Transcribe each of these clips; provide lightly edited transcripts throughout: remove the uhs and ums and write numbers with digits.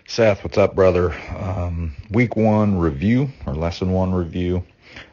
Seth, what's up, brother? Week one review, or lesson one review.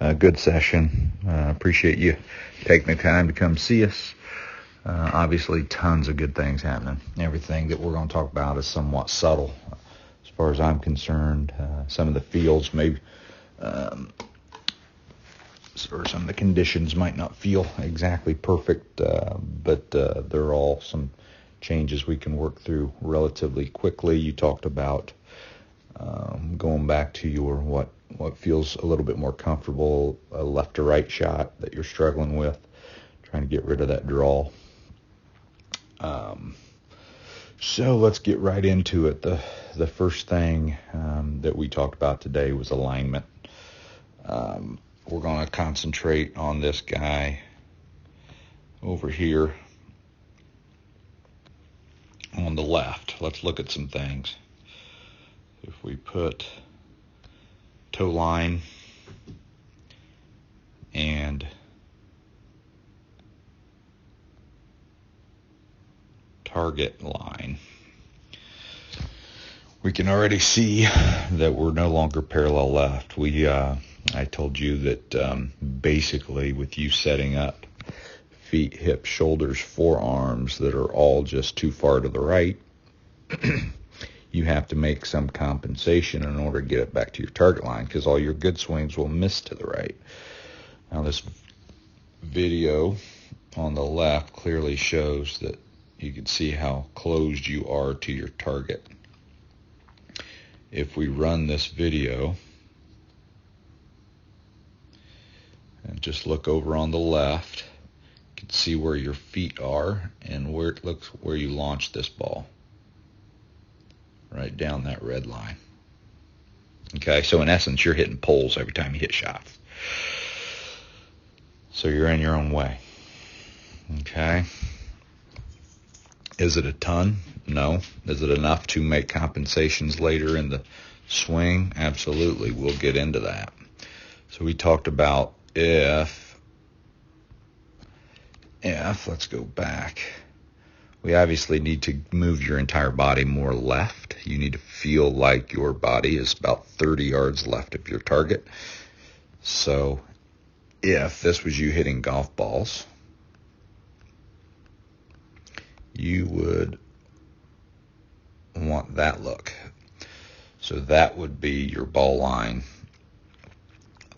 Good session. Appreciate you taking the time to come see us. Obviously, tons of good things happening. Everything that we're going to talk about is somewhat subtle, as far as I'm concerned. Some of the fields maybe, or some of the conditions might not feel exactly perfect, but there are all some changes we can work through relatively quickly. You talked about going back to your what feels a little bit more comfortable, a left to right shot that you're struggling with, trying to get rid of that draw. So let's get right into it. The first thing that we talked about today was alignment. We're going to concentrate on this guy over here on the left. Let's look at some things. If we put toe line and target line, we can already see that we're no longer parallel left. I told you that basically with you setting up feet, hips, shoulders, forearms that are all just too far to the right, you have to make some compensation in order to get it back to your target line, because all your good swings will miss to the right. Now this video on the left clearly shows that you can see how closed you are to your target. If we run this video and just look over on the left, you can see where your feet are and where it looks where you launched this ball. Right down that red line. Okay, so in essence, you're hitting poles every time you hit shots. So you're in your own way. Okay. Is it a ton? No. Is it enough to make compensations later in the swing? Absolutely. We'll get into that. So we talked about if let's go back. We obviously need to move your entire body more left. You need to feel like your body is about 30 yards left of your target. So if this was you hitting golf balls, you would want that look. So that would be your ball line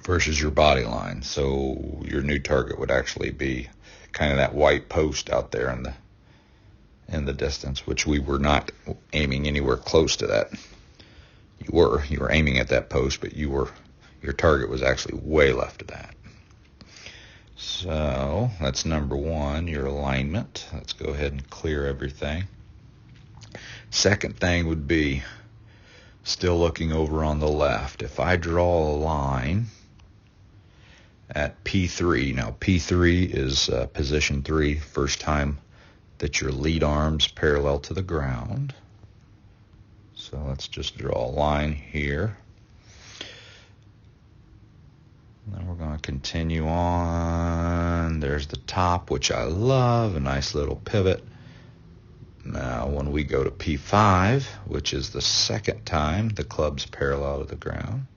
versus your body line. So your new target would actually be kind of that white post out there in the distance, which we were not aiming anywhere close to that. You were aiming at that post, but your target was actually way left of that. So that's number one, your alignment. Let's go ahead and clear everything. Second thing would be still looking over on the left. If I draw a line at P3, now P3 is position 3, first time that your lead arm's parallel to the ground. So let's just draw a line here. And then we're going to continue on. There's the top, which I love, a nice little pivot. Now when we go to P5, which is the second time the club's parallel to the ground,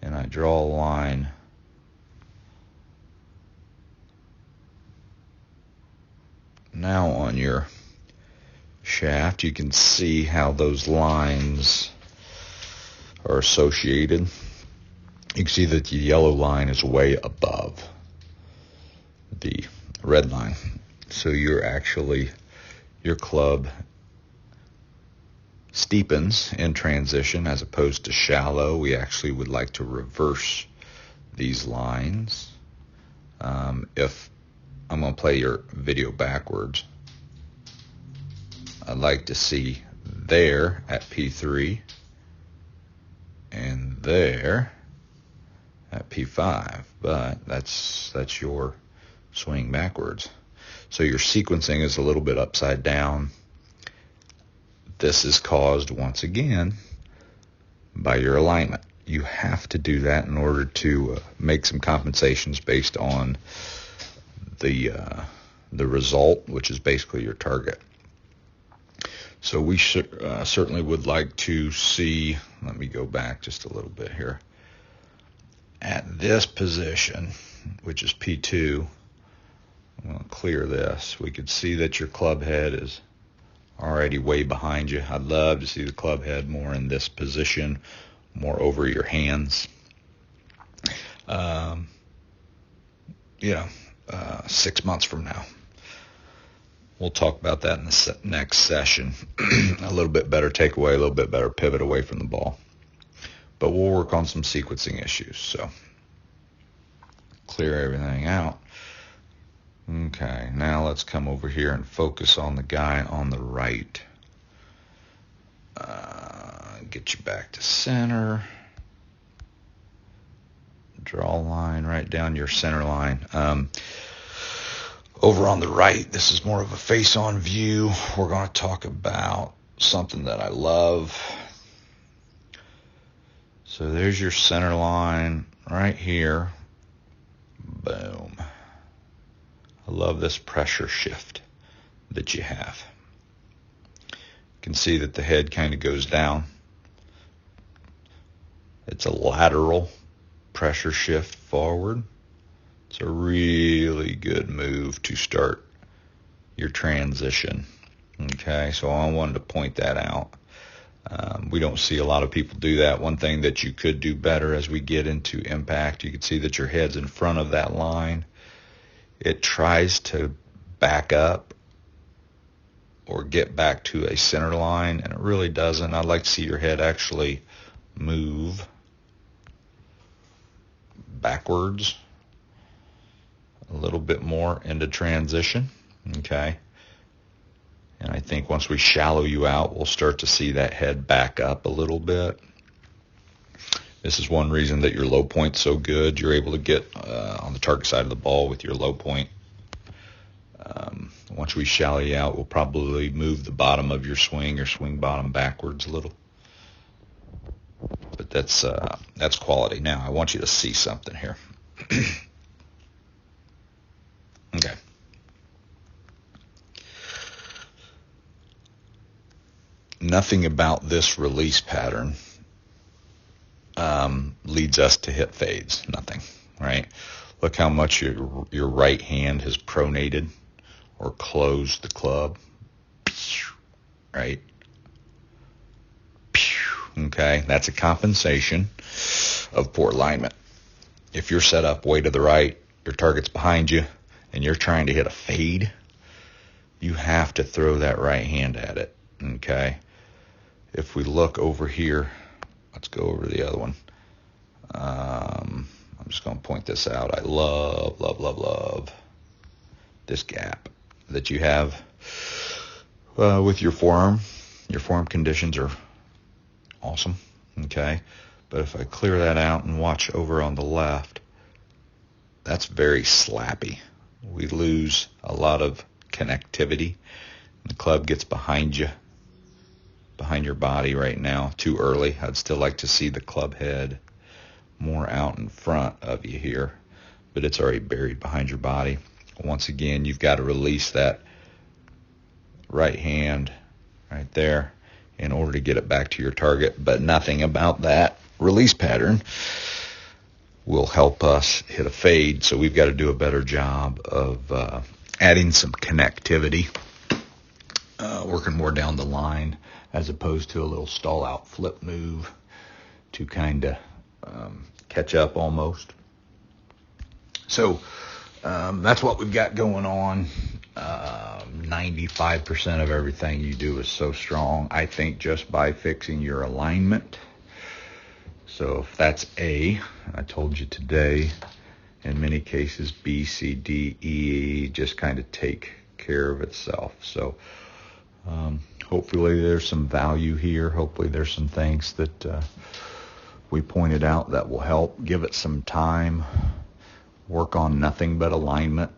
and I draw a line now on your shaft, you can see how those lines are associated. You can see that the yellow line is way above the red line. So your club steepens in transition as opposed to shallow. We actually would like to reverse these lines. If I'm going to play your video backwards, I'd like to see there at P3 and there at P5, but that's your swing backwards. So your sequencing is a little bit upside down. This is caused once again by your alignment. You have to do that in order to make some compensations based on the result, which is basically your target. So we certainly would like to see, let me go back just a little bit here. At this position, which is P2, I'm going to clear this. We could see that your club head is already way behind you. I'd love to see the club head more in this position, more over your hands. 6 months from now. We'll talk about that in the next session. A little bit better takeaway, a little bit better pivot away from the ball. But we'll work on some sequencing issues. So clear everything out. Okay, now let's come over here and focus on the guy on the right. Get you back to center. Draw a line right down your center line. Over on the right, this is more of a face-on view. We're going to talk about something that I love. So there's your center line right here. Boom. I love this pressure shift that you have. You can see that the head kind of goes down. It's a lateral pressure shift forward. It's a really good move to start your transition. Okay, so I wanted to point that out. We don't see a lot of people do that. One thing that you could do better as we get into impact, you can see that your head's in front of that line. It tries to back up or get back to a center line, and it really doesn't. I'd like to see your head actually move backwards a little bit more into transition, okay? And I think once we shallow you out, we'll start to see that head back up a little bit. This is one reason that your low point's so good. You're able to get on the target side of the ball with your low point. Once we shallow you out, we'll probably move the bottom of your swing bottom backwards a little. But that's quality. Now, I want you to see something here. Okay. Nothing about this release pattern leads us to hit fades. Nothing, right? Look how much your right hand has pronated or closed the club, right? Okay, that's a compensation of poor alignment. If you're set up way to the right, your target's behind you, and you're trying to hit a fade, you have to throw that right hand at it, okay? If we look over here, let's go over to the other one. I'm just going to point this out. I love this gap that you have with your forearm. Your forearm conditions are awesome, okay? But if I clear that out and watch over on the left, that's very slappy. We lose a lot of connectivity. The club gets behind you, behind your body right now, too early. I'd still like to see the club head more out in front of you here, but it's already buried behind your body. Once again, you've got to release that right hand right there in order to get it back to your target, but nothing about that release pattern will help us hit a fade, so we've got to do a better job of adding some connectivity, working more down the line as opposed to a little stall out flip move to kind of catch up almost. So that's what we've got going on. 95% of everything you do is so strong, I think, just by fixing your alignment. So if that's A, I told you today, in many cases, B, C, D, E, just kind of take care of itself. So hopefully there's some value here. Hopefully there's some things that we pointed out that will help. Give it some time. Work on nothing but alignment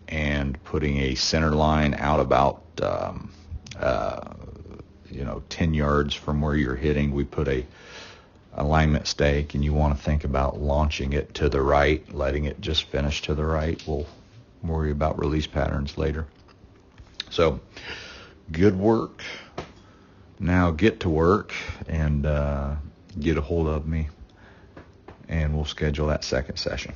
and putting a center line out about 10 yards from where you're hitting. We put a alignment stake, and you want to think about launching it to the right, letting it just finish to the right. We'll worry about release patterns later. So Good work. Now get to work and get a hold of me, and we'll schedule that second session.